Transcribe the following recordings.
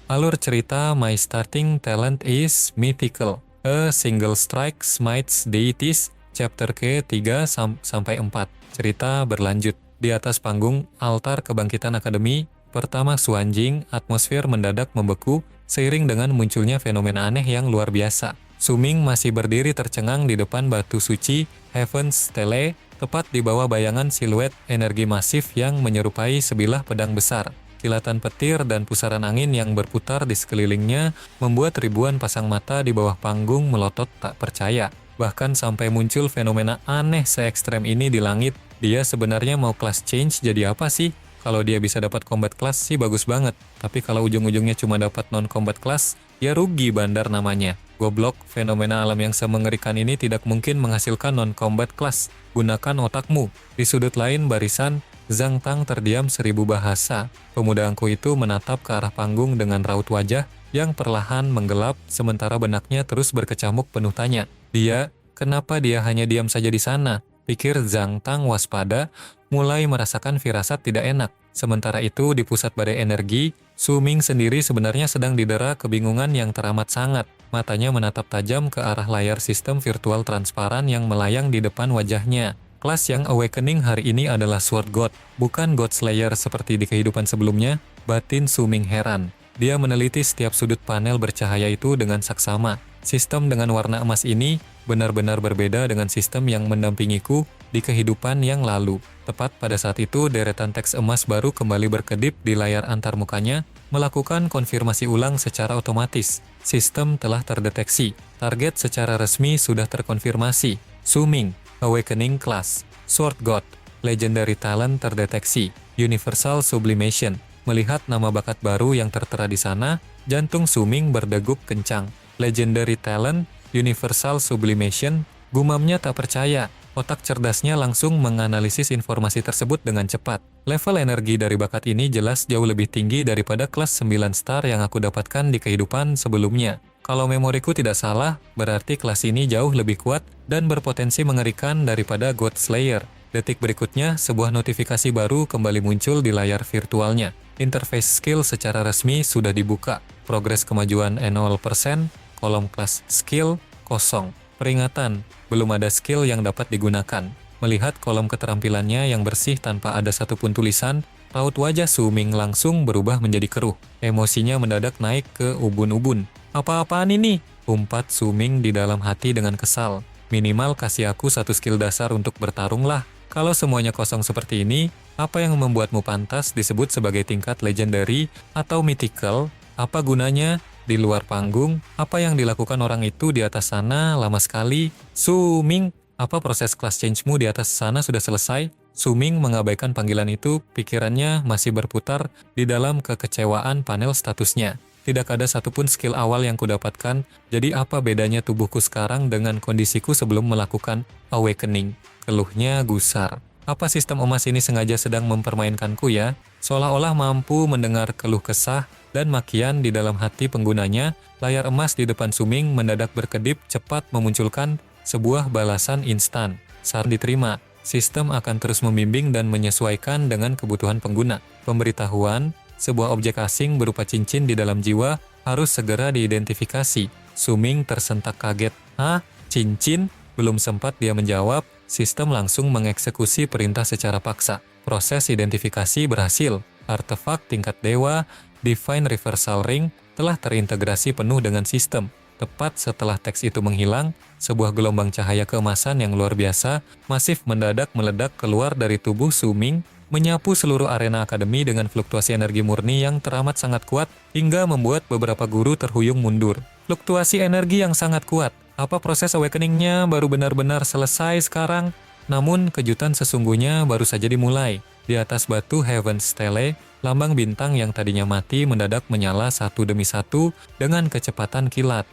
Alur cerita My Starting Talent is Mythical. A Single Strike Smites Deities, chapter ke-3 sampai 4. Cerita berlanjut. Di atas panggung, altar kebangkitan akademi, pertama Xuanjing, atmosfer mendadak membeku, seiring dengan munculnya fenomena aneh yang luar biasa. Suming masih berdiri tercengang di depan batu suci, Heaven's Stele, tepat di bawah bayangan siluet energi masif yang menyerupai sebilah pedang besar. Kilatan petir dan pusaran angin yang berputar di sekelilingnya membuat ribuan pasang mata di bawah panggung melotot tak percaya. Bahkan sampai muncul fenomena aneh se-ekstrem ini di langit. Dia sebenarnya mau class change jadi apa sih? Kalau dia bisa dapat combat class sih bagus banget. Tapi kalau ujung-ujungnya cuma dapat non-combat class, ya rugi bandar namanya. Goblok, fenomena alam yang semengerikan ini tidak mungkin menghasilkan non-combat class. Gunakan otakmu. Di sudut lain barisan, Zhang Tang terdiam 1000 bahasa. Pemuda angkuh itu menatap ke arah panggung dengan raut wajah yang perlahan menggelap, sementara benaknya terus berkecamuk penuh tanya. Kenapa dia hanya diam saja di sana? Pikir Zhang Tang waspada, mulai merasakan firasat tidak enak. Sementara itu di pusat badai energi, Su Ming sendiri sebenarnya sedang didera kebingungan yang teramat sangat. Matanya menatap tajam ke arah layar sistem virtual transparan yang melayang di depan wajahnya. Kelas yang awakening hari ini adalah Sword God, bukan God Slayer seperti di kehidupan sebelumnya. Batin Su Ming heran. Dia meneliti setiap sudut panel bercahaya itu dengan saksama. Sistem dengan warna emas ini benar-benar berbeda dengan sistem yang mendampingiku di kehidupan yang lalu. Tepat pada saat itu, deretan teks emas baru kembali berkedip di layar antarmukanya, melakukan konfirmasi ulang secara otomatis. Sistem telah terdeteksi. Target secara resmi sudah terkonfirmasi. Su Ming, Awakening Class, Sword God, Legendary Talent terdeteksi, Universal Sublimation. Melihat nama bakat baru yang tertera di sana, jantung Su Ming berdegup kencang. Legendary Talent, Universal Sublimation, gumamnya tak percaya. Otak cerdasnya langsung menganalisis informasi tersebut dengan cepat. Level energi dari bakat ini jelas jauh lebih tinggi daripada kelas 9 star yang aku dapatkan di kehidupan sebelumnya. Kalau memoriku tidak salah, berarti kelas ini jauh lebih kuat dan berpotensi mengerikan daripada God Slayer. Detik berikutnya, sebuah notifikasi baru kembali muncul di layar virtualnya. Interface skill secara resmi sudah dibuka. Progres kemajuan 0%, kolom kelas skill kosong. Peringatan, belum ada skill yang dapat digunakan. Melihat kolom keterampilannya yang bersih tanpa ada satupun tulisan, raut wajah Su Ming langsung berubah menjadi keruh. Emosinya mendadak naik ke ubun-ubun. Apa-apaan ini? Umpat Su Ming di dalam hati dengan kesal. Minimal kasih aku satu skill dasar untuk bertarung lah. Kalau semuanya kosong seperti ini, apa yang membuatmu pantas disebut sebagai tingkat legendary atau mythical? Apa gunanya? Di luar panggung, apa yang dilakukan orang itu di atas sana lama sekali. Su Ming, apa proses class change-mu di atas sana sudah selesai? Su Ming mengabaikan panggilan itu, pikirannya masih berputar di dalam kekecewaan panel statusnya. Tidak ada satupun skill awal yang kudapatkan, jadi apa bedanya tubuhku sekarang dengan kondisiku sebelum melakukan awakening? Keluhnya gusar. Apa sistem emas ini sengaja sedang mempermainkanku ya? Seolah-olah mampu mendengar keluh kesah dan makian di dalam hati penggunanya, layar emas di depan Su Ming mendadak berkedip cepat memunculkan sebuah balasan instan. Saat diterima, sistem akan terus membimbing dan menyesuaikan dengan kebutuhan pengguna. Pemberitahuan, sebuah objek asing berupa cincin di dalam jiwa harus segera diidentifikasi. Su Ming tersentak kaget. Hah? Cincin? Belum sempat dia menjawab, sistem langsung mengeksekusi perintah secara paksa. Proses identifikasi berhasil. Artefak tingkat dewa, Divine Reversal Ring, telah terintegrasi penuh dengan sistem. Tepat setelah teks itu menghilang, sebuah gelombang cahaya keemasan yang luar biasa, masif mendadak meledak keluar dari tubuh Su Ming, menyapu seluruh arena akademi dengan fluktuasi energi murni yang teramat sangat kuat, hingga membuat beberapa guru terhuyung mundur. Fluktuasi energi yang sangat kuat. Apa proses awakening-nya baru benar-benar selesai sekarang? Namun kejutan sesungguhnya baru saja dimulai. Di atas batu Heaven's Stele, lambang bintang yang tadinya mati mendadak menyala satu demi satu dengan kecepatan kilat.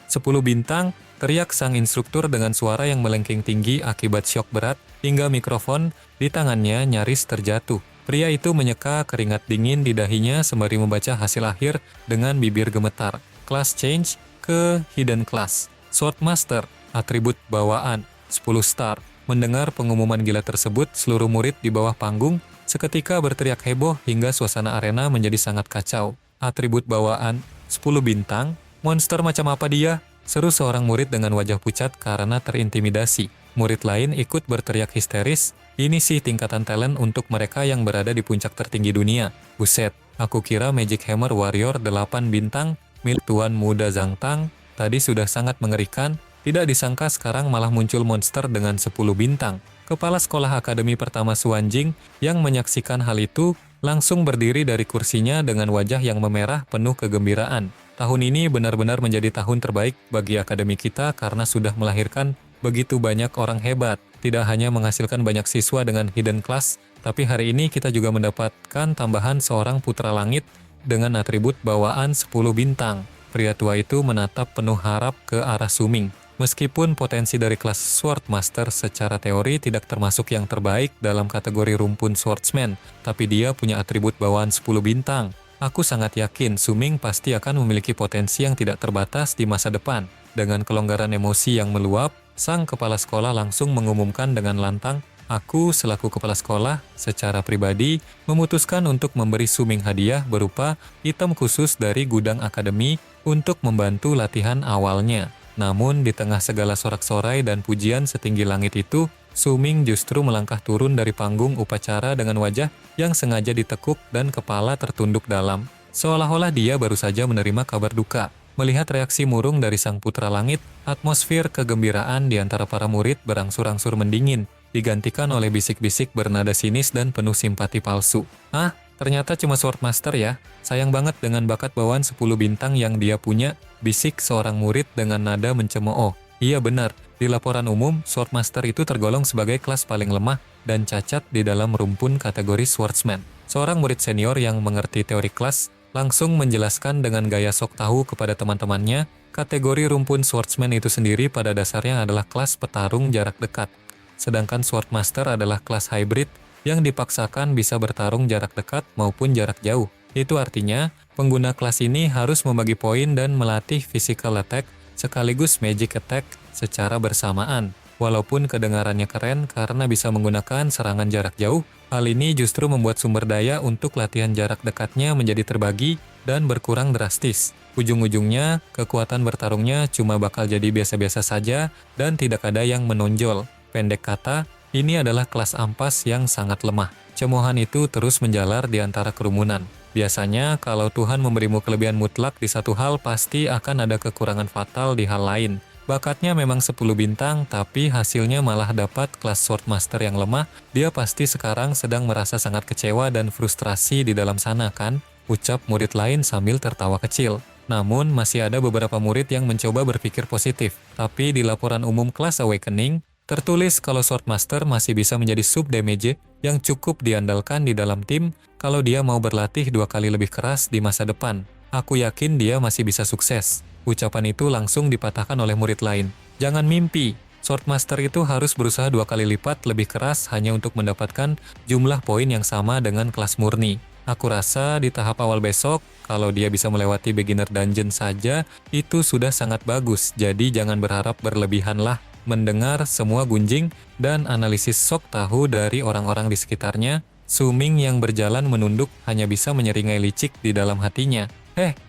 10 bintang, teriak sang instruktur dengan suara yang melengking tinggi akibat syok berat, hingga mikrofon di tangannya nyaris terjatuh. Pria itu menyeka keringat dingin di dahinya sembari membaca hasil akhir dengan bibir gemetar. Class change ke Hidden Class. Swordmaster, atribut bawaan, 10 star. Mendengar pengumuman gila tersebut, seluruh murid di bawah panggung seketika berteriak heboh hingga suasana arena menjadi sangat kacau. Atribut bawaan 10 bintang? Monster macam apa dia? Seru seorang murid dengan wajah pucat karena terintimidasi. Murid lain ikut berteriak histeris, ini sih tingkatan talent untuk mereka yang berada di puncak tertinggi dunia. Buset, aku kira Magic Hammer Warrior 8 bintang milik Tuan Muda Zhang Tang tadi sudah sangat mengerikan, tidak disangka sekarang malah muncul monster dengan 10 bintang. Kepala Sekolah Akademi Pertama Suanjing yang menyaksikan hal itu langsung berdiri dari kursinya dengan wajah yang memerah penuh kegembiraan. Tahun ini benar-benar menjadi tahun terbaik bagi akademi kita karena sudah melahirkan begitu banyak orang hebat. Tidak hanya menghasilkan banyak siswa dengan hidden class, tapi hari ini kita juga mendapatkan tambahan seorang putra langit dengan atribut bawaan 10 bintang. Pria tua itu menatap penuh harap ke arah Suming. Meskipun potensi dari kelas Swordmaster secara teori tidak termasuk yang terbaik dalam kategori rumpun swordsman, tapi dia punya atribut bawaan 10 bintang. Aku sangat yakin Suming pasti akan memiliki potensi yang tidak terbatas di masa depan. Dengan kelonggaran emosi yang meluap, sang kepala sekolah langsung mengumumkan dengan lantang, aku selaku kepala sekolah secara pribadi memutuskan untuk memberi Suming hadiah berupa item khusus dari gudang akademi untuk membantu latihan awalnya. Namun di tengah segala sorak-sorai dan pujian setinggi langit itu, Suming justru melangkah turun dari panggung upacara dengan wajah yang sengaja ditekuk dan kepala tertunduk dalam. Seolah-olah dia baru saja menerima kabar duka. Melihat reaksi murung dari sang putra langit, atmosfer kegembiraan di antara para murid berangsur-angsur mendingin, digantikan oleh bisik-bisik bernada sinis dan penuh simpati palsu. Ah, ternyata cuma Swordmaster ya. Sayang banget dengan bakat bawaan 10 bintang yang dia punya, bisik seorang murid dengan nada mencemooh. Iya benar, di laporan umum, Swordmaster itu tergolong sebagai kelas paling lemah dan cacat di dalam rumpun kategori Swordsman. Seorang murid senior yang mengerti teori kelas langsung menjelaskan dengan gaya sok tahu kepada teman-temannya, kategori rumpun Swordsman itu sendiri pada dasarnya adalah kelas petarung jarak dekat. Sedangkan Swordmaster adalah kelas hybrid yang dipaksakan bisa bertarung jarak dekat maupun jarak jauh. Itu artinya, pengguna kelas ini harus membagi poin dan melatih physical attack sekaligus magic attack secara bersamaan. Walaupun kedengarannya keren karena bisa menggunakan serangan jarak jauh, hal ini justru membuat sumber daya untuk latihan jarak dekatnya menjadi terbagi dan berkurang drastis. Ujung-ujungnya, kekuatan bertarungnya cuma bakal jadi biasa-biasa saja dan tidak ada yang menonjol. Pendek kata, ini adalah kelas ampas yang sangat lemah. Cemoohan itu terus menjalar di antara kerumunan. Biasanya, kalau Tuhan memberimu kelebihan mutlak di satu hal, pasti akan ada kekurangan fatal di hal lain. Bakatnya memang 10 bintang, tapi hasilnya malah dapat kelas Swordmaster yang lemah. Dia pasti sekarang sedang merasa sangat kecewa dan frustrasi di dalam sana kan? Ucap murid lain sambil tertawa kecil. Namun, masih ada beberapa murid yang mencoba berpikir positif. Tapi di laporan umum kelas Awakening, tertulis kalau Swordmaster masih bisa menjadi sub-damage yang cukup diandalkan di dalam tim kalau dia mau berlatih 2 kali lebih keras di masa depan. Aku yakin dia masih bisa sukses. Ucapan itu langsung dipatahkan oleh murid lain. Jangan mimpi, Swordmaster itu harus berusaha 2 kali lipat lebih keras hanya untuk mendapatkan jumlah poin yang sama dengan kelas murni. Aku rasa di tahap awal besok, kalau dia bisa melewati beginner dungeon saja, itu sudah sangat bagus. Jadi jangan berharap berlebihan lah. Mendengar semua gunjing dan analisis sok tahu dari orang-orang di sekitarnya, Suming yang berjalan menunduk hanya bisa menyeringai licik di dalam hatinya.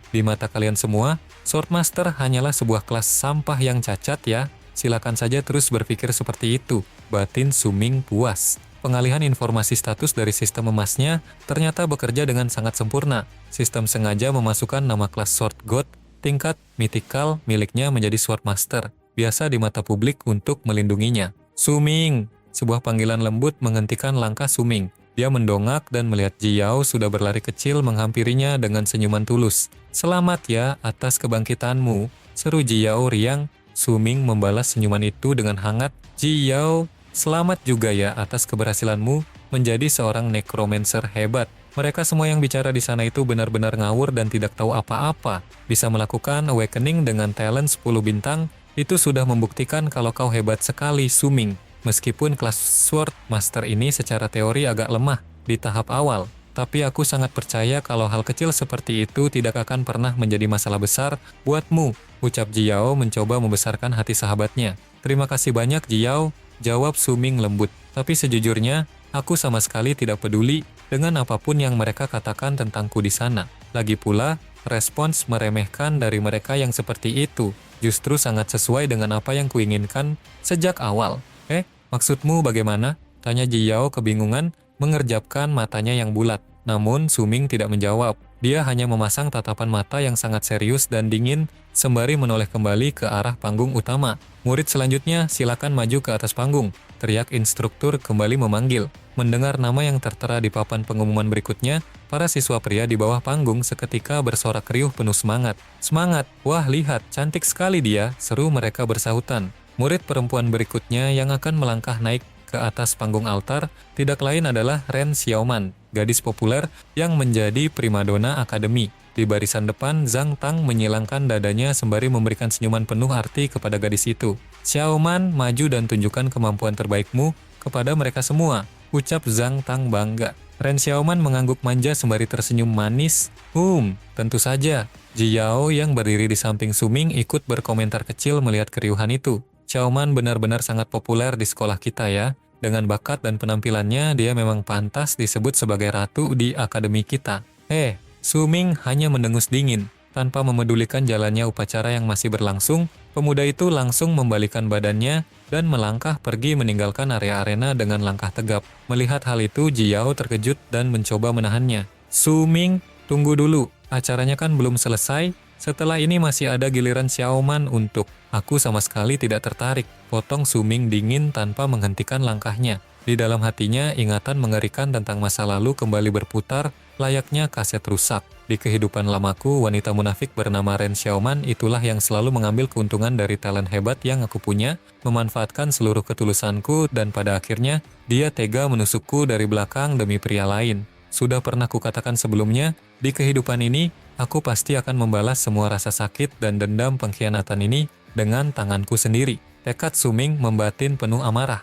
Di mata kalian semua, Swordmaster hanyalah sebuah kelas sampah yang cacat ya. Silakan saja terus berpikir seperti itu. Batin Suming puas. Pengalihan informasi status dari sistem emasnya ternyata bekerja dengan sangat sempurna. Sistem sengaja memasukkan nama kelas Sword God tingkat mythical miliknya menjadi Swordmaster, biasa di mata publik untuk melindunginya. Suming! Sebuah panggilan lembut menghentikan langkah Suming. Dia mendongak dan melihat Jiao sudah berlari kecil menghampirinya dengan senyuman tulus. Selamat ya atas kebangkitanmu, seru Jiao riang. Suming membalas senyuman itu dengan hangat. Jiao, selamat juga ya atas keberhasilanmu menjadi seorang necromancer hebat. Mereka semua yang bicara di sana itu benar-benar ngawur dan tidak tahu apa-apa. Bisa melakukan awakening dengan talent 10 bintang, itu sudah membuktikan kalau kau hebat sekali, Suming. Meskipun kelas Swordmaster ini secara teori agak lemah di tahap awal, tapi aku sangat percaya kalau hal kecil seperti itu tidak akan pernah menjadi masalah besar buatmu, ucap Jiao mencoba membesarkan hati sahabatnya. Terima kasih banyak Jiao, jawab Suming lembut. Tapi sejujurnya, aku sama sekali tidak peduli dengan apapun yang mereka katakan tentangku di sana. Lagi pula, respons meremehkan dari mereka yang seperti itu justru sangat sesuai dengan apa yang kuinginkan sejak awal. Maksudmu bagaimana? Tanya Ji Yao kebingungan, mengerjapkan matanya yang bulat. Namun Su Ming tidak menjawab. Dia hanya memasang tatapan mata yang sangat serius dan dingin sembari menoleh kembali ke arah panggung utama. Murid selanjutnya silakan maju ke atas panggung, teriak instruktur kembali memanggil. Mendengar nama yang tertera di papan pengumuman berikutnya, para siswa pria di bawah panggung seketika bersorak riuh penuh semangat. Semangat! Wah, lihat, cantik sekali dia, seru mereka bersahutan. Murid perempuan berikutnya yang akan melangkah naik ke atas panggung altar tidak lain adalah Ren Xiaoman, gadis populer yang menjadi primadona akademi. Di barisan depan, Zhang Tang menyilangkan dadanya sembari memberikan senyuman penuh arti kepada gadis itu. Xiaoman, maju dan tunjukkan kemampuan terbaikmu kepada mereka semua, ucap Zhang Tang bangga. Ren Xiaoman mengangguk manja sembari tersenyum manis. Tentu saja. Ji Yao yang berdiri di samping Su Ming ikut berkomentar kecil melihat keriuhan itu. Xiaoman benar-benar sangat populer di sekolah kita ya. Dengan bakat dan penampilannya, dia memang pantas disebut sebagai ratu di akademi kita. Su Ming hanya mendengus dingin. Tanpa memedulikan jalannya upacara yang masih berlangsung, pemuda itu langsung membalikan badannya dan melangkah pergi meninggalkan area arena dengan langkah tegap. Melihat hal itu, Ji Yao terkejut dan mencoba menahannya. Su Ming, tunggu dulu. Acaranya kan belum selesai. Setelah ini masih ada giliran Xiaoman untuk. Aku sama sekali tidak tertarik. Potong Su Ming dingin tanpa menghentikan langkahnya. Di dalam hatinya, ingatan mengerikan tentang masa lalu kembali berputar, layaknya kaset rusak. Di kehidupan lamaku, wanita munafik bernama Ren Xiaoman itulah yang selalu mengambil keuntungan dari talent hebat yang aku punya, memanfaatkan seluruh ketulusanku, dan pada akhirnya, dia tega menusukku dari belakang demi pria lain. Sudah pernah kukatakan sebelumnya, di kehidupan ini, aku pasti akan membalas semua rasa sakit dan dendam pengkhianatan ini dengan tanganku sendiri. Tekad Su Ming membatin penuh amarah.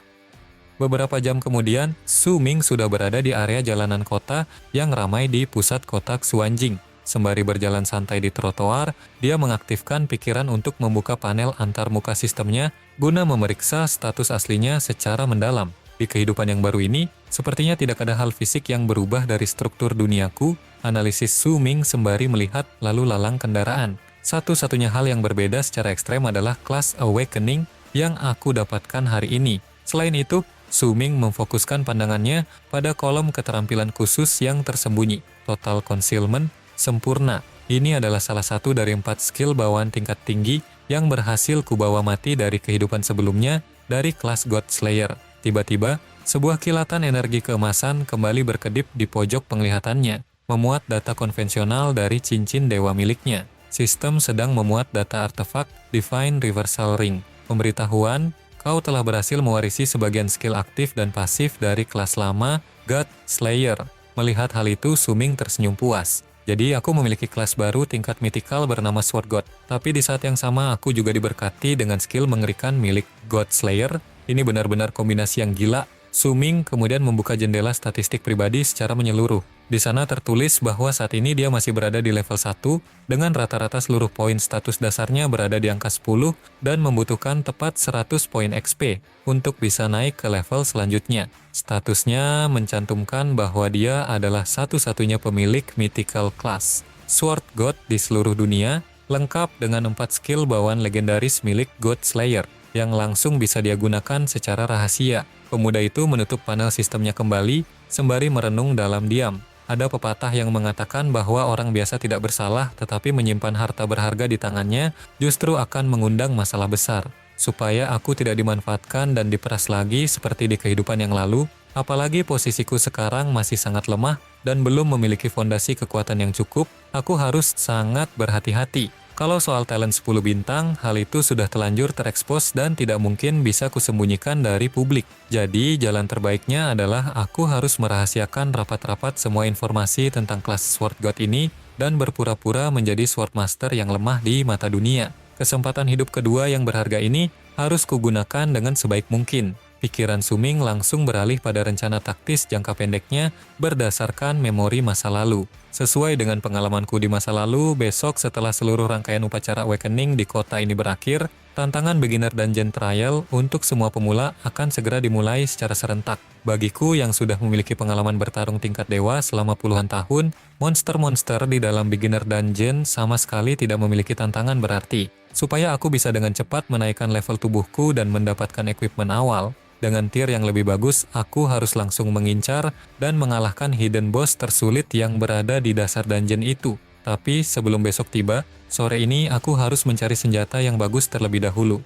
Beberapa jam kemudian, Su Ming sudah berada di area jalanan kota yang ramai di pusat kota Xuanjing. Sembari berjalan santai di trotoar, dia mengaktifkan pikiran untuk membuka panel antarmuka sistemnya guna memeriksa status aslinya secara mendalam. Di kehidupan yang baru ini, sepertinya tidak ada hal fisik yang berubah dari struktur duniaku, analisis Su Ming sembari melihat lalu lalang kendaraan. Satu-satunya hal yang berbeda secara ekstrem adalah kelas Awakening yang aku dapatkan hari ini. Selain itu, Su Ming memfokuskan pandangannya pada kolom keterampilan khusus yang tersembunyi. Total Concealment, sempurna. Ini adalah salah satu dari 4 skill bawaan tingkat tinggi yang berhasil kubawa mati dari kehidupan sebelumnya dari kelas God Slayer. Tiba-tiba, sebuah kilatan energi keemasan kembali berkedip di pojok penglihatannya, memuat data konvensional dari cincin dewa miliknya. Sistem sedang memuat data artefak Divine Reversal Ring. Pemberitahuan, kau telah berhasil mewarisi sebagian skill aktif dan pasif dari kelas lama God Slayer. Melihat hal itu, Su Ming tersenyum puas. Jadi aku memiliki kelas baru tingkat mythical bernama Sword God. Tapi di saat yang sama aku juga diberkati dengan skill mengerikan milik God Slayer. Ini benar-benar kombinasi yang gila. Su Ming kemudian membuka jendela statistik pribadi secara menyeluruh. Di sana tertulis bahwa saat ini dia masih berada di level 1 dengan rata-rata seluruh poin status dasarnya berada di angka 10 dan membutuhkan tepat 100 poin XP untuk bisa naik ke level selanjutnya. Statusnya mencantumkan bahwa dia adalah satu-satunya pemilik mythical class Sword God di seluruh dunia, lengkap dengan 4 skill bawaan legendaris milik God Slayer yang langsung bisa dia gunakan secara rahasia. Pemuda itu menutup panel sistemnya kembali, sembari merenung dalam diam. Ada pepatah yang mengatakan bahwa orang biasa tidak bersalah, tetapi menyimpan harta berharga di tangannya justru akan mengundang masalah besar. Supaya aku tidak dimanfaatkan dan diperas lagi seperti di kehidupan yang lalu, apalagi posisiku sekarang masih sangat lemah dan belum memiliki fondasi kekuatan yang cukup, aku harus sangat berhati-hati. Kalau soal talent 10 bintang, hal itu sudah telanjur terekspos dan tidak mungkin bisa kusembunyikan dari publik. Jadi, jalan terbaiknya adalah aku harus merahasiakan rapat-rapat semua informasi tentang kelas Sword God ini dan berpura-pura menjadi Sword Master yang lemah di mata dunia. Kesempatan hidup kedua yang berharga ini harus kugunakan dengan sebaik mungkin. Pikiran Suming langsung beralih pada rencana taktis jangka pendeknya berdasarkan memori masa lalu. Sesuai dengan pengalamanku di masa lalu, besok setelah seluruh rangkaian upacara awakening di kota ini berakhir, tantangan beginner dungeon trial untuk semua pemula akan segera dimulai secara serentak. Bagiku yang sudah memiliki pengalaman bertarung tingkat dewa selama puluhan tahun, monster-monster di dalam beginner dungeon sama sekali tidak memiliki tantangan berarti. Supaya aku bisa dengan cepat menaikkan level tubuhku dan mendapatkan equipment awal, dengan tier yang lebih bagus, aku harus langsung mengincar dan mengalahkan hidden boss tersulit yang berada di dasar dungeon itu. Tapi sebelum besok tiba, sore ini aku harus mencari senjata yang bagus terlebih dahulu.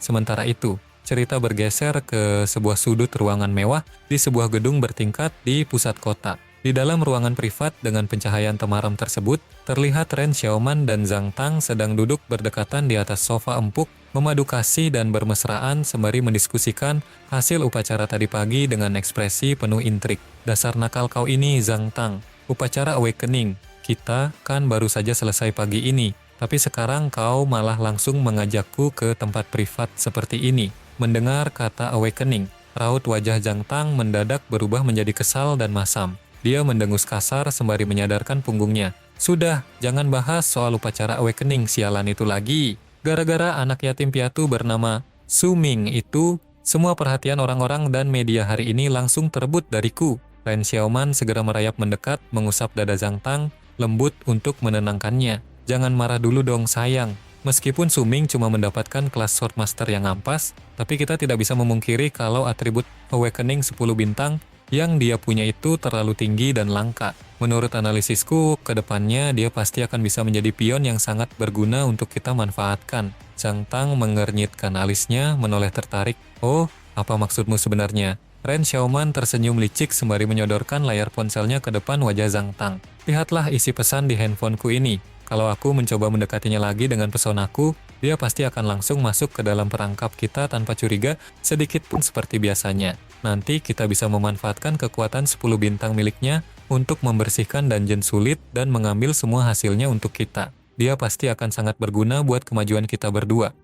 Sementara itu, cerita bergeser ke sebuah sudut ruangan mewah di sebuah gedung bertingkat di pusat kota. Di dalam ruangan privat dengan pencahayaan temaram tersebut, terlihat Ren Xiaoman dan Zhang Tang sedang duduk berdekatan di atas sofa empuk, memadu kasih dan bermesraan sembari mendiskusikan hasil upacara tadi pagi dengan ekspresi penuh intrik. Dasar nakal kau ini, Zhang Tang. Upacara awakening. Kita kan baru saja selesai pagi ini, tapi sekarang kau malah langsung mengajakku ke tempat privat seperti ini. Mendengar kata awakening, raut wajah Zhang Tang mendadak berubah menjadi kesal dan masam. Dia mendengus kasar sembari menyadarkan punggungnya. Sudah, jangan bahas soal upacara awakening sialan itu lagi. Gara-gara anak yatim piatu bernama Suming itu, semua perhatian orang-orang dan media hari ini langsung terebut dariku. Ren Xiaoman segera merayap mendekat, mengusap dada Zhang Tang, lembut untuk menenangkannya. Jangan marah dulu dong sayang. Meskipun Suming cuma mendapatkan kelas Swordmaster yang ampas, tapi kita tidak bisa memungkiri kalau atribut Awakening 10 bintang yang dia punya itu terlalu tinggi dan langka. Menurut analisisku, ke depannya dia pasti akan bisa menjadi pion yang sangat berguna untuk kita manfaatkan. Zhang Tang mengernyitkan alisnya, menoleh tertarik. Oh, apa maksudmu sebenarnya? Ren Xiaoman tersenyum licik sembari menyodorkan layar ponselnya ke depan wajah Zhang Tang. Lihatlah isi pesan di handphoneku ini. Kalau aku mencoba mendekatinya lagi dengan pesonaku, dia pasti akan langsung masuk ke dalam perangkap kita tanpa curiga sedikit pun seperti biasanya. Nanti kita bisa memanfaatkan kekuatan 10 bintang miliknya untuk membersihkan dungeon sulit dan mengambil semua hasilnya untuk kita. Dia pasti akan sangat berguna buat kemajuan kita berdua.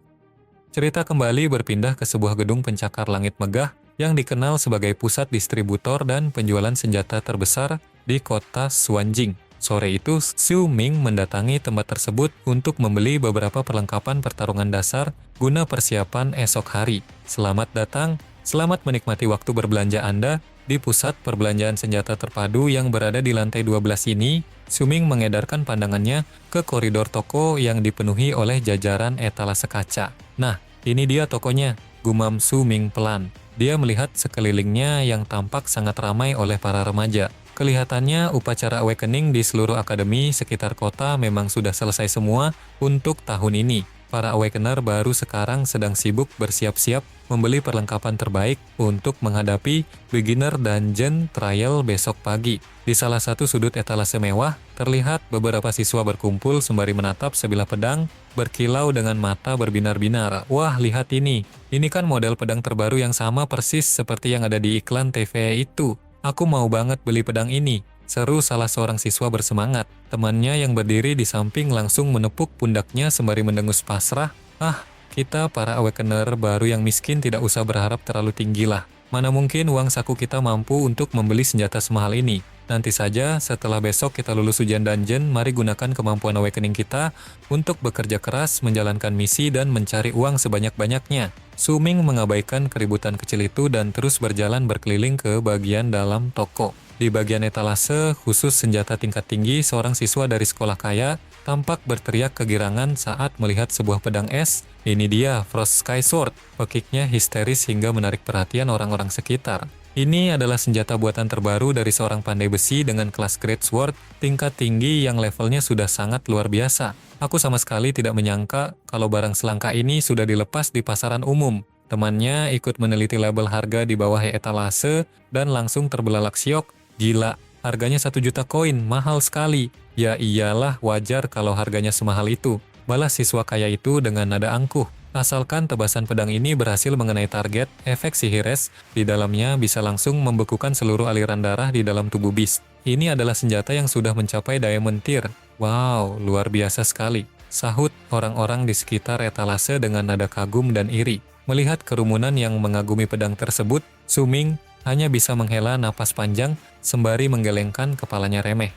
Cerita kembali berpindah ke sebuah gedung pencakar langit megah yang dikenal sebagai pusat distributor dan penjualan senjata terbesar di kota Xuanjing. Sore itu, Xu Ming mendatangi tempat tersebut untuk membeli beberapa perlengkapan pertarungan dasar guna persiapan esok hari. Selamat datang, selamat menikmati waktu berbelanja Anda di pusat perbelanjaan senjata terpadu yang berada di lantai 12 ini. Xu Ming mengedarkan pandangannya ke koridor toko yang dipenuhi oleh jajaran etalase kaca. Nah, ini dia tokonya, gumam Xu Ming pelan. Dia melihat sekelilingnya yang tampak sangat ramai oleh para remaja. Kelihatannya upacara awakening di seluruh akademi sekitar kota memang sudah selesai semua untuk tahun ini. Para awakener baru sekarang sedang sibuk bersiap-siap membeli perlengkapan terbaik untuk menghadapi beginner dungeon trial besok pagi. Di salah satu sudut etalase mewah, terlihat beberapa siswa berkumpul sembari menatap sebilah pedang berkilau dengan mata berbinar-binar. Wah, lihat ini. Ini kan model pedang terbaru yang sama persis seperti yang ada di iklan TV itu. Aku mau banget beli pedang ini, seru salah seorang siswa bersemangat. Temannya yang berdiri di samping langsung menepuk pundaknya sembari mendengus pasrah. Ah, kita para awakener baru yang miskin tidak usah berharap terlalu tinggi lah. Mana mungkin uang saku kita mampu untuk membeli senjata semahal ini. Nanti saja setelah besok kita lulus ujian dungeon, mari gunakan kemampuan awakening kita untuk bekerja keras, menjalankan misi dan mencari uang sebanyak-banyaknya. Xu Ming mengabaikan keributan kecil itu dan terus berjalan berkeliling ke bagian dalam toko. Di bagian etalase, khusus senjata tingkat tinggi, seorang siswa dari sekolah kaya tampak berteriak kegirangan saat melihat sebuah pedang es. Ini dia, Frost Sky Sword. Pekiknya histeris hingga menarik perhatian orang-orang sekitar. Ini adalah senjata buatan terbaru dari seorang pandai besi dengan kelas Great Sword tingkat tinggi yang levelnya sudah sangat luar biasa. Aku sama sekali tidak menyangka kalau barang selangka ini sudah dilepas di pasaran umum. Temannya ikut meneliti label harga di bawah etalase dan langsung terbelalak syok. Gila, harganya 1 juta koin, mahal sekali. Ya iyalah, wajar kalau harganya semahal itu. Balas siswa kaya itu dengan nada angkuh. Asalkan tebasan pedang ini berhasil mengenai target, efek sihir es di dalamnya bisa langsung membekukan seluruh aliran darah di dalam tubuh Beast. Ini adalah senjata yang sudah mencapai Diamond Tier. Wow, luar biasa sekali. Sahut orang-orang di sekitar etalase dengan nada kagum dan iri. Melihat kerumunan yang mengagumi pedang tersebut, Su Ming hanya bisa menghela napas panjang sembari menggelengkan kepalanya remeh.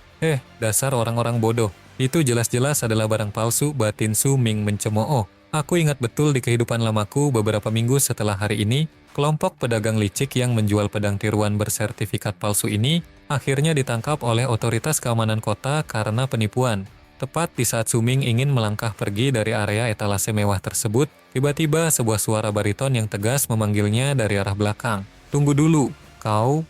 Dasar orang-orang bodoh. Itu jelas-jelas adalah barang palsu, batin Su Ming mencemooh. Aku ingat betul di kehidupan lamaku beberapa minggu setelah hari ini, kelompok pedagang licik yang menjual pedang tiruan bersertifikat palsu ini akhirnya ditangkap oleh otoritas keamanan kota karena penipuan. Tepat di saat Su Ming ingin melangkah pergi dari area etalase mewah tersebut, tiba-tiba sebuah suara bariton yang tegas memanggilnya dari arah belakang. Tunggu dulu, kau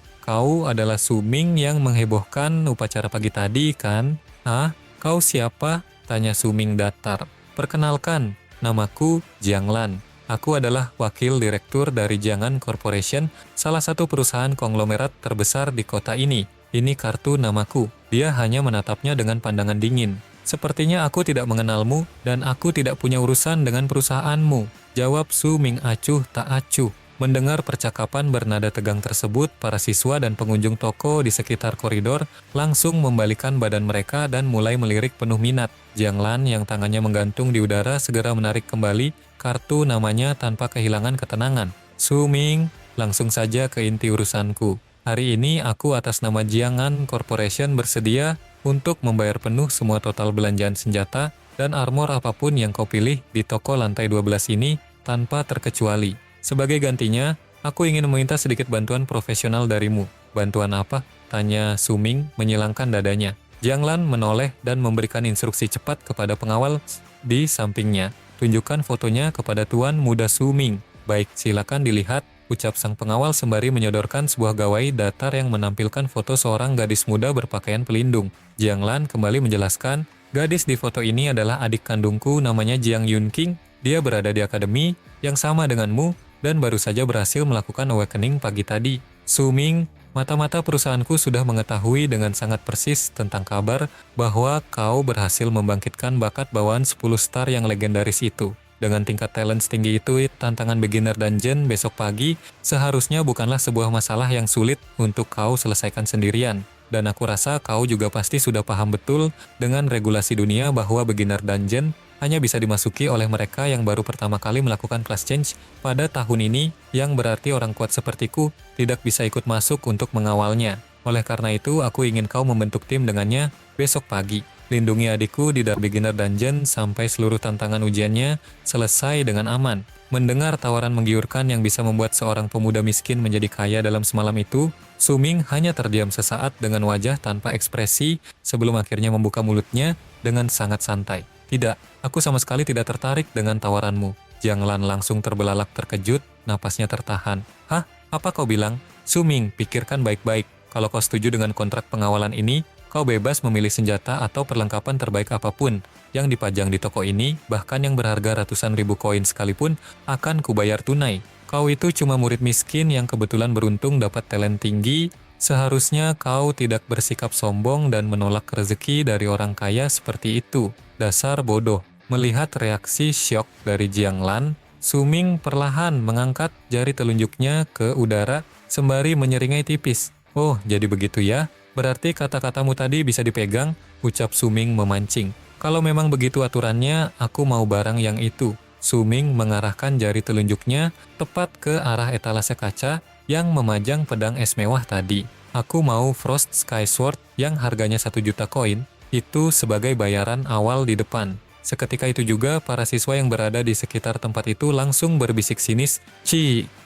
adalah Su Ming yang menghebohkan upacara pagi tadi, kan? Hah? Kau siapa? Tanya Su Ming datar. Perkenalkan, namaku Jiang Lan. Aku adalah wakil direktur dari Jiangan Corporation, salah satu perusahaan konglomerat terbesar di kota ini. Ini kartu namaku. Dia hanya menatapnya dengan pandangan dingin. Sepertinya aku tidak mengenalmu dan aku tidak punya urusan dengan perusahaanmu. Jawab Su Ming acuh tak acuh. Mendengar percakapan bernada tegang tersebut, para siswa dan pengunjung toko di sekitar koridor langsung membalikan badan mereka dan mulai melirik penuh minat. Jiang Lan yang tangannya menggantung di udara segera menarik kembali kartu namanya tanpa kehilangan ketenangan. Su Ming, langsung saja ke inti urusanku. Hari ini aku atas nama Jiangan Corporation bersedia untuk membayar penuh semua total belanjaan senjata dan armor apapun yang kau pilih di toko lantai 12 ini tanpa terkecuali. Sebagai gantinya, aku ingin meminta sedikit bantuan profesional darimu. Bantuan apa? Tanya Su Ming menyilangkan dadanya. Jiang Lan menoleh dan memberikan instruksi cepat kepada pengawal di sampingnya. Tunjukkan fotonya kepada Tuan Muda Su Ming. Baik, silakan dilihat, ucap sang pengawal sembari menyodorkan sebuah gawai datar yang menampilkan foto seorang gadis muda berpakaian pelindung. Jiang Lan kembali menjelaskan, gadis di foto ini adalah adik kandungku namanya Jiang Yunqing. Dia berada di akademi yang sama denganmu dan baru saja berhasil melakukan awakening pagi tadi. Su Ming, mata-mata perusahaanku sudah mengetahui dengan sangat persis tentang kabar bahwa kau berhasil membangkitkan bakat bawaan 10 star yang legendaris itu. Dengan tingkat talent setinggi itu, tantangan beginner dungeon besok pagi seharusnya bukanlah sebuah masalah yang sulit untuk kau selesaikan sendirian. Dan aku rasa kau juga pasti sudah paham betul dengan regulasi dunia bahwa beginner dungeon hanya bisa dimasuki oleh mereka yang baru pertama kali melakukan class change pada tahun ini, yang berarti orang kuat sepertiku tidak bisa ikut masuk untuk mengawalnya. Oleh karena itu, aku ingin kau membentuk tim dengannya besok pagi. Lindungi adikku di Dark Beginner Dungeon sampai seluruh tantangan ujiannya selesai dengan aman. Mendengar tawaran menggiurkan yang bisa membuat seorang pemuda miskin menjadi kaya dalam semalam itu, Su Ming hanya terdiam sesaat dengan wajah tanpa ekspresi sebelum akhirnya membuka mulutnya dengan sangat santai. Tidak, aku sama sekali tidak tertarik dengan tawaranmu. Jiang Lan langsung terbelalak terkejut, napasnya tertahan. Hah? Apa kau bilang? Su Ming, pikirkan baik-baik. Kalau kau setuju dengan kontrak pengawalan ini, kau bebas memilih senjata atau perlengkapan terbaik apapun yang dipajang di toko ini, bahkan yang berharga ratusan ribu koin sekalipun, akan kubayar tunai. Kau itu cuma murid miskin yang kebetulan beruntung dapat talent tinggi. Seharusnya kau tidak bersikap sombong dan menolak rezeki dari orang kaya seperti itu. Dasar bodoh. Melihat reaksi syok dari Jiang Lan, Su Ming perlahan mengangkat jari telunjuknya ke udara sembari menyeringai tipis. Oh, jadi begitu ya? Berarti kata-katamu tadi bisa dipegang, ucap Su Ming memancing. Kalau memang begitu aturannya, aku mau barang yang itu. Su Ming mengarahkan jari telunjuknya tepat ke arah etalase kaca yang memajang pedang es mewah tadi. Aku mau Frost Sky Sword yang harganya 1 juta koin, itu sebagai bayaran awal di depan. Seketika itu juga para siswa yang berada di sekitar tempat itu langsung berbisik sinis,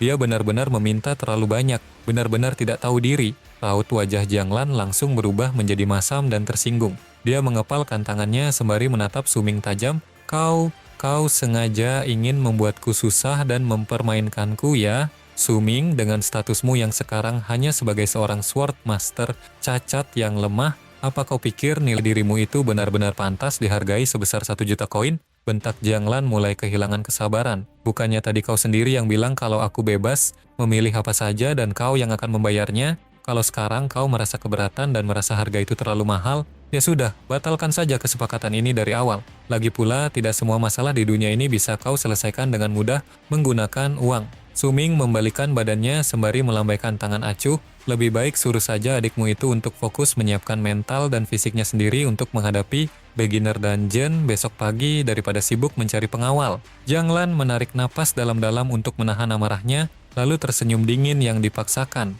dia benar-benar meminta terlalu banyak, benar-benar tidak tahu diri. Raut wajah Jiang Lan langsung berubah menjadi masam dan tersinggung. Dia mengepalkan tangannya sembari menatap Su Ming tajam. Kau sengaja ingin membuatku susah dan mempermainkanku ya? Su Ming, dengan statusmu yang sekarang hanya sebagai seorang sword master cacat yang lemah, apa kau pikir nilai dirimu itu benar-benar pantas dihargai sebesar 1 juta koin? Bentak Jiang Lan mulai kehilangan kesabaran. Bukannya tadi kau sendiri yang bilang kalau aku bebas memilih apa saja dan kau yang akan membayarnya? Kalau sekarang kau merasa keberatan dan merasa harga itu terlalu mahal, ya sudah, batalkan saja kesepakatan ini dari awal. Lagi pula, tidak semua masalah di dunia ini bisa kau selesaikan dengan mudah menggunakan uang. Su Ming membalikan badannya sembari melambaikan tangan acuh. Lebih baik suruh saja adikmu itu untuk fokus menyiapkan mental dan fisiknya sendiri untuk menghadapi beginner dungeon besok pagi daripada sibuk mencari pengawal. Jiang Lan menarik napas dalam-dalam untuk menahan amarahnya, lalu tersenyum dingin yang dipaksakan.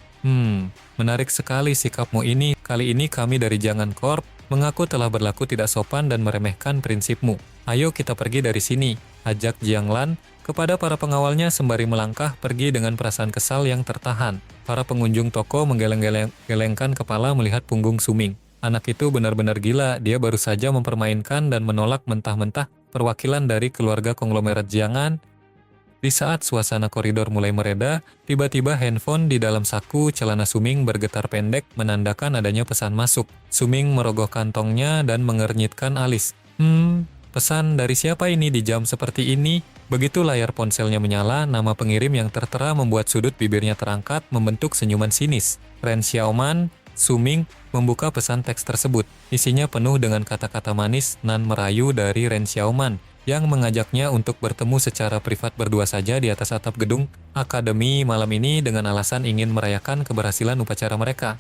Menarik sekali sikapmu ini. Kali ini kami dari Jangan Corp mengaku telah berlaku tidak sopan dan meremehkan prinsipmu. Ayo kita pergi dari sini, ajak Jiang Lan kepada para pengawalnya sembari melangkah pergi dengan perasaan kesal yang tertahan. Para pengunjung toko menggeleng-gelengkan kepala melihat punggung Suming. Anak itu benar-benar gila, dia baru saja mempermainkan dan menolak mentah-mentah perwakilan dari keluarga konglomerat Jiangan. Di saat suasana koridor mulai mereda, tiba-tiba handphone di dalam saku celana Suming bergetar pendek menandakan adanya pesan masuk. Suming merogoh kantongnya dan mengernyitkan alis. Pesan dari siapa ini di jam seperti ini? Begitu layar ponselnya menyala, nama pengirim yang tertera membuat sudut bibirnya terangkat membentuk senyuman sinis. Ren Xiaoman, Suming membuka pesan teks tersebut. Isinya penuh dengan kata-kata manis nan merayu dari Ren Xiaoman yang mengajaknya untuk bertemu secara privat berdua saja di atas atap gedung akademi malam ini dengan alasan ingin merayakan keberhasilan upacara mereka.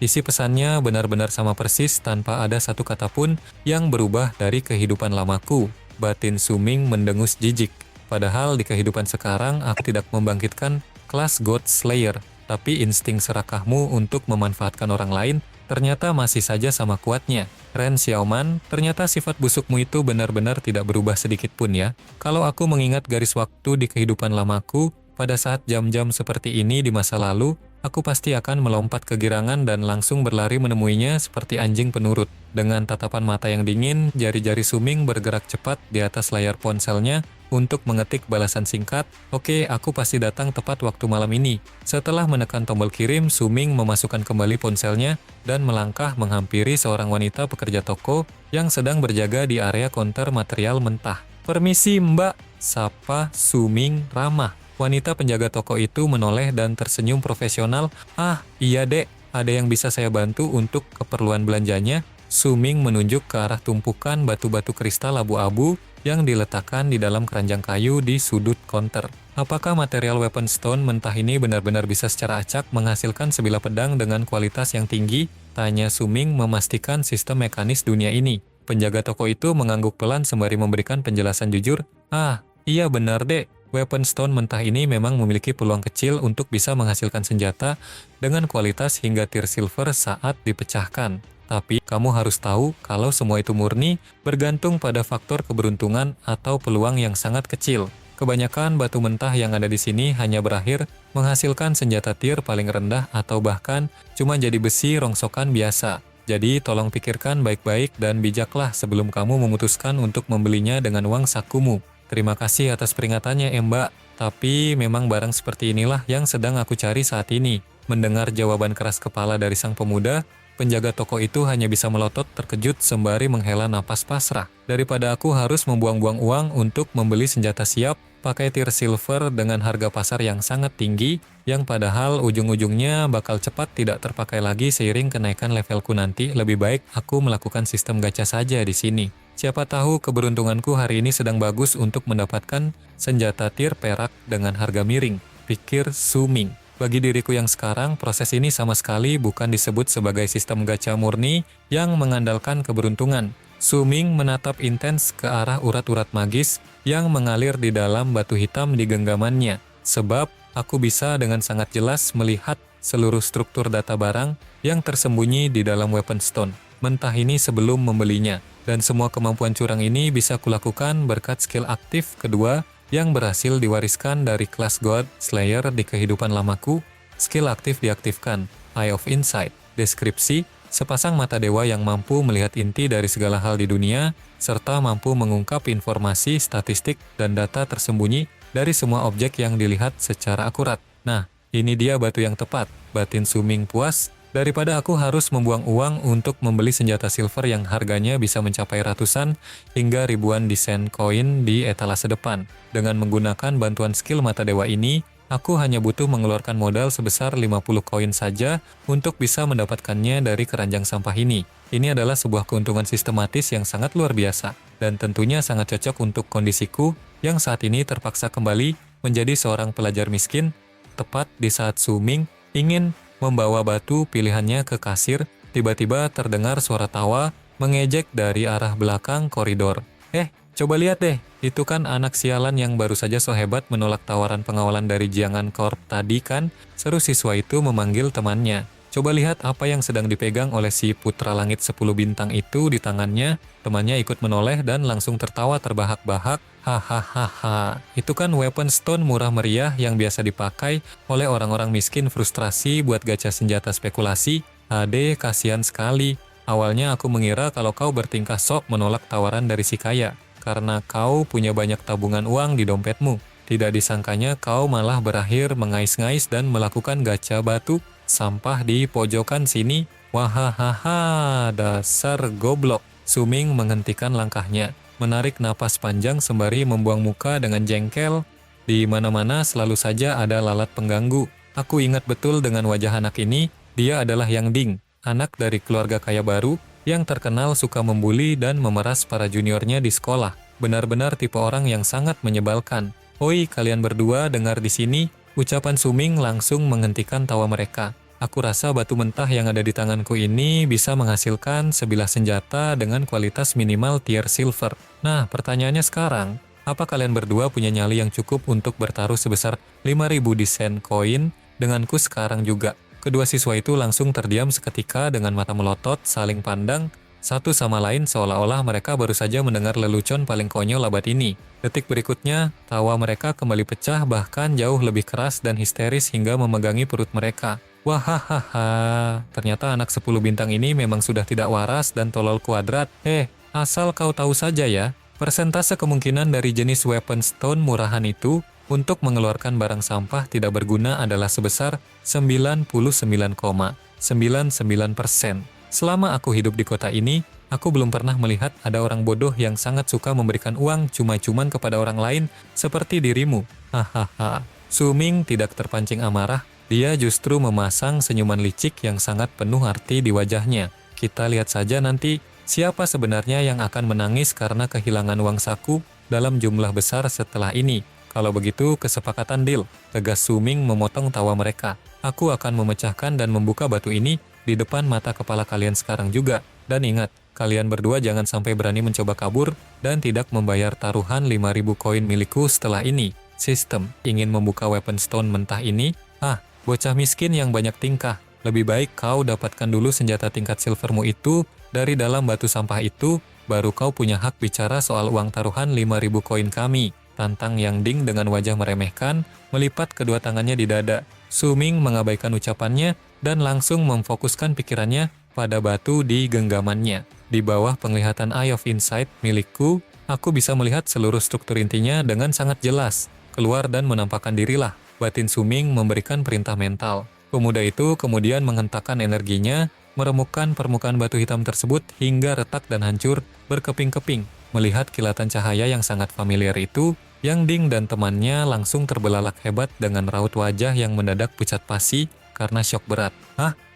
Isi pesannya benar-benar sama persis tanpa ada satu kata pun yang berubah dari kehidupan lamaku. Batin Suming mendengus jijik. Padahal di kehidupan sekarang aku tidak membangkitkan kelas God Slayer, tapi insting serakahmu untuk memanfaatkan orang lain ternyata masih saja sama kuatnya. Ren Xiaoman, ternyata sifat busukmu itu benar-benar tidak berubah sedikit pun ya. Kalau aku mengingat garis waktu di kehidupan lamaku, pada saat jam-jam seperti ini di masa lalu, aku pasti akan melompat kegirangan dan langsung berlari menemuinya seperti anjing penurut. Dengan tatapan mata yang dingin, jari-jari Suming bergerak cepat di atas layar ponselnya untuk mengetik balasan singkat, "Oke, aku pasti datang tepat waktu malam ini." Setelah menekan tombol kirim, Suming memasukkan kembali ponselnya dan melangkah menghampiri seorang wanita pekerja toko yang sedang berjaga di area konter material mentah. "Permisi mbak," sapa Suming ramah. Wanita penjaga toko itu menoleh dan tersenyum profesional. "Ah, iya dek, ada yang bisa saya bantu untuk keperluan belanjanya?" Suming menunjuk ke arah tumpukan batu-batu kristal abu-abu yang diletakkan di dalam keranjang kayu di sudut konter. "Apakah material weapon stone mentah ini benar-benar bisa secara acak menghasilkan sebilah pedang dengan kualitas yang tinggi?" tanya Suming memastikan sistem mekanis dunia ini. Penjaga toko itu mengangguk pelan sembari memberikan penjelasan jujur. "Ah, iya benar dek. Weapon stone mentah ini memang memiliki peluang kecil untuk bisa menghasilkan senjata dengan kualitas hingga tier silver saat dipecahkan. Tapi kamu harus tahu kalau semua itu murni bergantung pada faktor keberuntungan atau peluang yang sangat kecil. Kebanyakan batu mentah yang ada di sini hanya berakhir menghasilkan senjata tier paling rendah atau bahkan cuma jadi besi rongsokan biasa. Jadi tolong pikirkan baik-baik dan bijaklah sebelum kamu memutuskan untuk membelinya dengan uang sakumu." "Terima kasih atas peringatannya Mbak, tapi memang barang seperti inilah yang sedang aku cari saat ini." Mendengar jawaban keras kepala dari sang pemuda, penjaga toko itu hanya bisa melotot terkejut sembari menghela napas pasrah. "Daripada aku harus membuang-buang uang untuk membeli senjata siap pakai tier silver dengan harga pasar yang sangat tinggi, yang padahal ujung-ujungnya bakal cepat tidak terpakai lagi seiring kenaikan levelku nanti, lebih baik aku melakukan sistem gacha saja di sini. Siapa tahu keberuntunganku hari ini sedang bagus untuk mendapatkan senjata tier perak dengan harga miring," pikir Suming. Bagi diriku yang sekarang, proses ini sama sekali bukan disebut sebagai sistem gacha murni yang mengandalkan keberuntungan. Suming menatap intens ke arah urat-urat magis yang mengalir di dalam batu hitam di genggamannya. "Sebab aku bisa dengan sangat jelas melihat seluruh struktur data barang yang tersembunyi di dalam weapon stone mentah ini sebelum membelinya. Dan semua kemampuan curang ini bisa kulakukan berkat skill aktif kedua yang berhasil diwariskan dari kelas God Slayer di kehidupan lamaku." Skill aktif diaktifkan. Eye of Insight. Deskripsi: sepasang mata dewa yang mampu melihat inti dari segala hal di dunia, serta mampu mengungkap informasi, statistik, dan data tersembunyi dari semua objek yang dilihat secara akurat. "Nah, ini dia batu yang tepat," batin Suming puas. "Daripada aku harus membuang uang untuk membeli senjata silver yang harganya bisa mencapai ratusan hingga ribuan desain koin di etalase depan. Dengan menggunakan bantuan skill mata dewa ini, aku hanya butuh mengeluarkan modal sebesar 50 koin saja untuk bisa mendapatkannya dari keranjang sampah ini. Ini adalah sebuah keuntungan sistematis yang sangat luar biasa, dan tentunya sangat cocok untuk kondisiku yang saat ini terpaksa kembali menjadi seorang pelajar miskin, tepat di saat Suming ingin membawa batu pilihannya ke kasir, tiba-tiba terdengar suara tawa mengejek dari arah belakang koridor. Coba lihat deh, itu kan anak sialan yang baru saja so hebat menolak tawaran pengawalan dari Jiangan Corp tadi kan? Seru siswa itu memanggil temannya. Coba lihat apa yang sedang dipegang oleh si putra langit 10 bintang itu di tangannya. Temannya ikut menoleh dan langsung tertawa terbahak-bahak. Hahaha, itu kan weapon stone murah meriah yang biasa dipakai oleh orang-orang miskin frustrasi buat gacha senjata spekulasi. Ade, kasihan sekali. Awalnya aku mengira kalau kau bertingkah sok menolak tawaran dari si kaya, karena kau punya banyak tabungan uang di dompetmu. Tidak disangkanya kau malah berakhir mengais-ngais dan melakukan gacha batu sampah di pojokan sini. Wahahaha, dasar goblok. Suming menghentikan langkahnya, menarik napas panjang sembari membuang muka dengan jengkel. Di mana-mana selalu saja ada lalat pengganggu. Aku ingat betul dengan wajah anak ini, dia adalah Yang Ding, anak dari keluarga kaya baru, yang terkenal suka membuli dan memeras para juniornya di sekolah. Benar-benar tipe orang yang sangat menyebalkan. Oi, kalian berdua dengar di sini, ucapan Suming langsung menghentikan tawa mereka. Aku rasa batu mentah yang ada di tanganku ini bisa menghasilkan sebilah senjata dengan kualitas minimal tier silver. Nah, pertanyaannya sekarang, apa kalian berdua punya nyali yang cukup untuk bertaruh sebesar 5.000 desain koin denganku sekarang juga? Kedua siswa itu langsung terdiam seketika dengan mata melotot, saling pandang, satu sama lain seolah-olah mereka baru saja mendengar lelucon paling konyol abad ini. Detik berikutnya, tawa mereka kembali pecah bahkan jauh lebih keras dan histeris hingga memegangi perut mereka. Wahahaha, ternyata anak 10 bintang ini memang sudah tidak waras dan tolol kuadrat. Asal kau tahu saja ya, persentase kemungkinan dari jenis weapon stone murahan itu untuk mengeluarkan barang sampah tidak berguna adalah sebesar 99,99%. Selama aku hidup di kota ini, aku belum pernah melihat ada orang bodoh yang sangat suka memberikan uang cuma-cuman kepada orang lain seperti dirimu. Hahaha. Suming tidak terpancing amarah, dia justru memasang senyuman licik yang sangat penuh arti di wajahnya. Kita lihat saja nanti siapa sebenarnya yang akan menangis karena kehilangan uang saku dalam jumlah besar setelah ini. Kalau begitu, kesepakatan deal. Tegas Suming memotong tawa mereka. Aku akan memecahkan dan membuka batu ini di depan mata kepala kalian sekarang juga. Dan ingat, kalian berdua jangan sampai berani mencoba kabur dan tidak membayar taruhan 5.000 koin milikku setelah ini. Sistem, ingin membuka weapon stone mentah ini? Bocah miskin yang banyak tingkah. Lebih baik kau dapatkan dulu senjata tingkat silvermu itu dari dalam batu sampah itu, baru kau punya hak bicara soal uang taruhan 5.000 koin kami. Tantang Yang Ding dengan wajah meremehkan, melipat kedua tangannya di dada. Suming mengabaikan ucapannya dan langsung memfokuskan pikirannya pada batu di genggamannya. Di bawah penglihatan Eye of Insight milikku, aku bisa melihat seluruh struktur intinya dengan sangat jelas. Keluar dan menampakkan dirilah, batin Suming memberikan perintah mental. Pemuda itu kemudian menghentakkan energinya, meremukkan permukaan batu hitam tersebut hingga retak dan hancur berkeping-keping. Melihat kilatan cahaya yang sangat familiar itu, Yang Ding dan temannya langsung terbelalak hebat dengan raut wajah yang mendadak pucat pasi karena syok berat.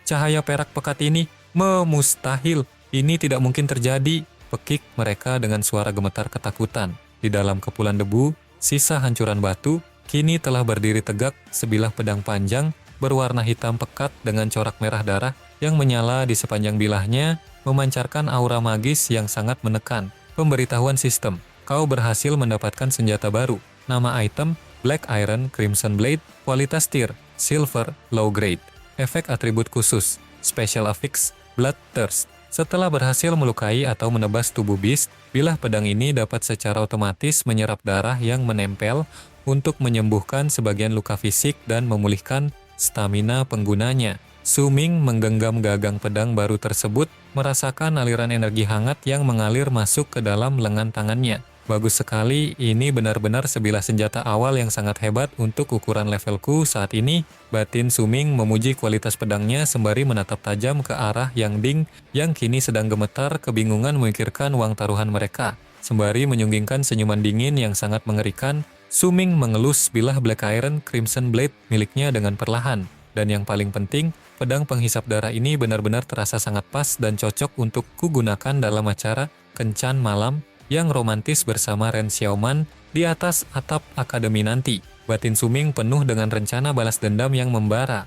Cahaya perak pekat ini? Mustahil, ini tidak mungkin terjadi, pekik mereka dengan suara gemetar ketakutan. Di dalam kepulan debu, sisa hancuran batu, kini telah berdiri tegak sebilah pedang panjang berwarna hitam pekat dengan corak merah darah yang menyala di sepanjang bilahnya, memancarkan aura magis yang sangat menekan. Pemberitahuan sistem, kau berhasil mendapatkan senjata baru. Nama item, Black Iron Crimson Blade, kualitas tier, Silver, Low Grade. Efek atribut khusus, Special Affix, Bloodthirst. Setelah berhasil melukai atau menebas tubuh beast, bilah pedang ini dapat secara otomatis menyerap darah yang menempel untuk menyembuhkan sebagian luka fisik dan memulihkan stamina penggunanya. Suming menggenggam gagang pedang baru tersebut, merasakan aliran energi hangat yang mengalir masuk ke dalam lengan tangannya. Bagus sekali, ini benar-benar sebilah senjata awal yang sangat hebat untuk ukuran levelku saat ini. Batin Suming memuji kualitas pedangnya sembari menatap tajam ke arah Yang Ding yang kini sedang gemetar kebingungan memikirkan uang taruhan mereka. Sembari menyunggingkan senyuman dingin yang sangat mengerikan, Suming mengelus bilah Black Iron Crimson Blade miliknya dengan perlahan. Dan yang paling penting, pedang penghisap darah ini benar-benar terasa sangat pas dan cocok untuk kugunakan dalam acara kencan malam yang romantis bersama Ren Xiaoman di atas atap akademi nanti. Batin Suming penuh dengan rencana balas dendam yang membara.